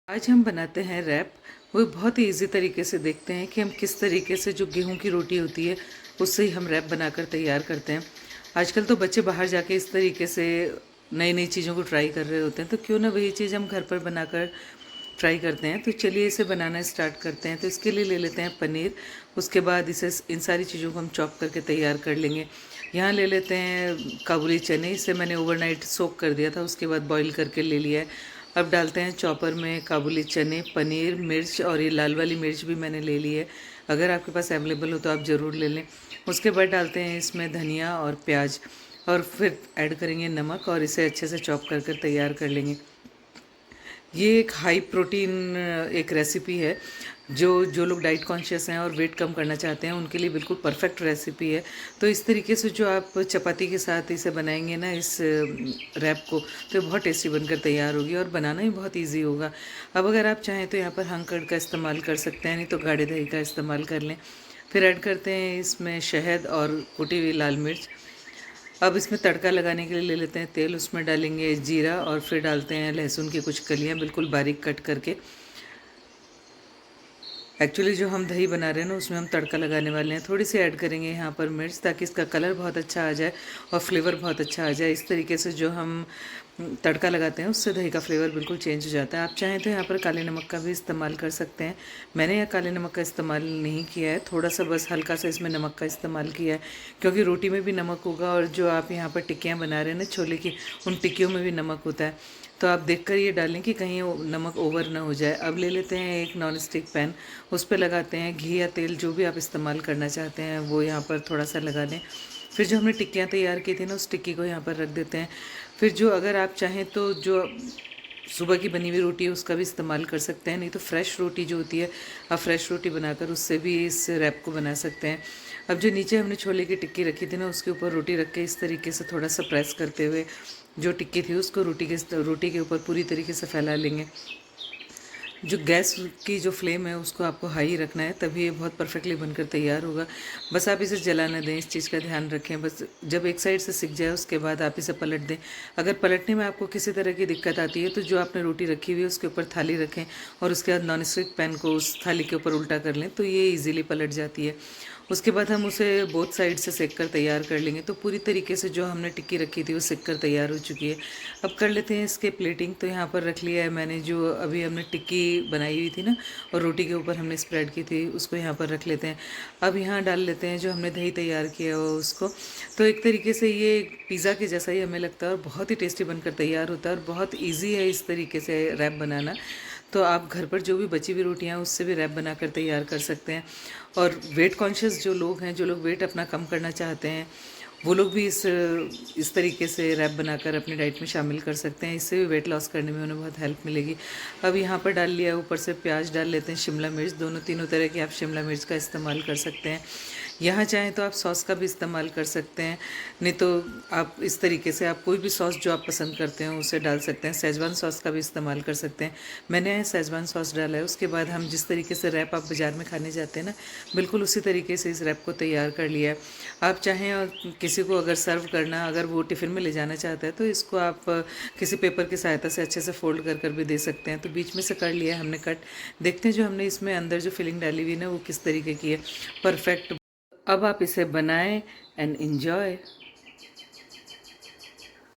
आज हम बनाते हैं रैप। वो बहुत ही इजी तरीके से देखते हैं कि हम किस तरीके से जो गेहूं की रोटी होती है उससे ही हम रैप बनाकर तैयार करते हैं। आजकल तो बच्चे बाहर जाके इस तरीके से नई नई चीज़ों को ट्राई कर रहे होते हैं, तो क्यों ना वही चीज़ हम घर पर बनाकर ट्राई करते हैं। तो चलिए इसे बनाना स्टार्ट करते हैं। तो इसके लिए ले लेते हैं पनीर। उसके बाद इसे इन सारी चीज़ों को हम चॉप करके तैयार कर लेंगे। यहाँ ले लेते हैं काबुली चने। इसे मैंने ओवरनाइट सोक कर दिया था, उसके बाद बॉईल करके ले लिया है। अब डालते हैं चॉपर में काबुली चने, पनीर, मिर्च, और ये लाल वाली मिर्च भी मैंने ले ली है। अगर आपके पास अवेलेबल हो तो आप ज़रूर ले लें। उसके बाद डालते हैं इसमें धनिया और प्याज, और फिर ऐड करेंगे नमक, और इसे अच्छे से चॉप कर कर तैयार कर लेंगे। ये एक हाई प्रोटीन एक रेसिपी है, जो जो लोग डाइट कॉन्शियस हैं और वेट कम करना चाहते हैं उनके लिए बिल्कुल परफेक्ट रेसिपी है। तो इस तरीके से जो आप चपाती के साथ इसे बनाएंगे ना, इस रैप को, तो ये बहुत टेस्टी बनकर तैयार होगी और बनाना भी बहुत इजी होगा। अब अगर आप चाहें तो यहाँ पर हंकड़ का इस्तेमाल कर सकते हैं, नहीं तो गाढ़े दही का इस्तेमाल कर लें। फिर ऐड करते हैं इसमें शहद और कुटी हुई लाल मिर्च। अब इसमें तड़का लगाने के लिए ले लेते हैं तेल। उसमें डालेंगे जीरा, और फिर डालते हैं लहसुन की कुछ कलियां बिल्कुल बारीक कट करके। एक्चुअली जो हम दही बना रहे हैं ना, उसमें हम तड़का लगाने वाले हैं। थोड़ी सी ऐड करेंगे यहाँ पर मिर्च, ताकि इसका कलर बहुत अच्छा आ जाए और फ्लेवर बहुत अच्छा आ जाए। इस तरीके से जो हम तड़का लगाते हैं उससे दही का फ्लेवर बिल्कुल चेंज हो जाता है। आप चाहें तो यहाँ पर काले नमक का भी इस्तेमाल कर सकते हैं। मैंने यहाँ काले नमक का इस्तेमाल नहीं किया है, थोड़ा सा बस हल्का सा इसमें नमक का इस्तेमाल किया है, क्योंकि रोटी में भी नमक होगा, और जो आप यहाँ पर टिक्कियाँ बना रहे हैं ना छोले की, उन टिक्कियों में भी नमक होता है। तो आप देखकर ये डालें कि कहीं नमक ओवर ना हो जाए। अब ले लेते हैं एक नॉन स्टिक पैन। उस पर लगाते हैं घी या तेल, जो भी आप इस्तेमाल करना चाहते हैं वो यहाँ पर थोड़ा सा लगा दें। फिर जो हमने टिक्कियाँ तैयार की थी ना, उस टिक्की को यहाँ पर रख देते हैं। फिर जो अगर आप चाहें तो जो सुबह की बनी हुई रोटी है उसका भी इस्तेमाल कर सकते हैं, नहीं तो फ्रेश रोटी जो होती है, आप फ्रेश रोटी बनाकर उससे भी इस रैप को बना सकते हैं। अब जो नीचे हमने छोले की टिक्की रखी थी ना, उसके ऊपर रोटी रख के इस तरीके से थोड़ा सा प्रेस करते हुए जो टिक्की थी उसको रोटी के ऊपर पूरी तरीके से फैला लेंगे। जो गैस की जो फ्लेम है उसको आपको हाई रखना है, तभी ये बहुत परफेक्टली बनकर तैयार होगा। बस आप इसे जला ना दें, इस चीज़ का ध्यान रखें। बस जब एक साइड से सिक जाए उसके बाद आप इसे पलट दें। अगर पलटने में आपको किसी तरह की दिक्कत आती है तो जो आपने रोटी रखी हुई है उसके ऊपर थाली रखें, और उसके बाद नॉन स्टिक पैन को उस थाली के ऊपर उल्टा कर लें, तो ये ईजिली पलट जाती है। उसके बाद हम उसे बोथ साइड से सेक कर तैयार कर लेंगे। तो पूरी तरीके से जो हमने टिक्की रखी थी वो सेक कर तैयार हो चुकी है। अब कर लेते हैं इसके प्लेटिंग। तो यहाँ पर रख लिया है मैंने जो अभी हमने टिक्की बनाई हुई थी ना, और रोटी के ऊपर हमने स्प्रेड की थी, उसको यहाँ पर रख लेते हैं। अब यहाँ डाल लेते हैं जो हमने दही तैयार किया हो उसको। तो एक तरीके से ये पिज़्ज़ा के जैसा ही हमें लगता है, और बहुत ही टेस्टी बनकर तैयार होता है, और बहुत ईजी है इस तरीके से रैप बनाना। तो आप घर पर जो भी बची हुई रोटियां उससे भी रैप बनाकर तैयार कर सकते हैं। और वेट कॉन्शियस जो लोग हैं, जो लोग वेट अपना कम करना चाहते हैं, वो लोग भी इस तरीके से रैप बनाकर अपनी डाइट में शामिल कर सकते हैं। इससे भी वेट लॉस करने में उन्हें बहुत हेल्प मिलेगी। अब यहाँ पर डाल लिया, ऊपर से प्याज डाल लेते हैं, शिमला मिर्च, दोनों तीनों तरह की आप शिमला मिर्च का इस्तेमाल कर सकते हैं। यहाँ चाहें तो आप सॉस का भी इस्तेमाल कर सकते हैं, नहीं तो आप इस तरीके से आप कोई भी सॉस जो आप पसंद करते हैं उसे डाल सकते हैं। सेजवान सॉस का भी इस्तेमाल कर सकते हैं। मैंने यहाँ सेजवान सॉस डाला है। उसके बाद हम जिस तरीके से रैप आप बाज़ार में खाने जाते हैं ना, बिल्कुल उसी तरीके से इस रैप को तैयार कर लिया है। आप चाहें और किसी को अगर सर्व करना, अगर वो टिफ़िन में ले जाना चाहता है, तो इसको आप किसी पेपर की सहायता से अच्छे से फोल्ड कर कर भी दे सकते हैं। तो बीच में से कर लिया हमने कट। देखते हैं जो हमने इसमें अंदर जो फिलिंग डाली हुई है ना, वो किस तरीके की है, परफेक्ट। अब आप इसे बनाएं एंड एंजॉय।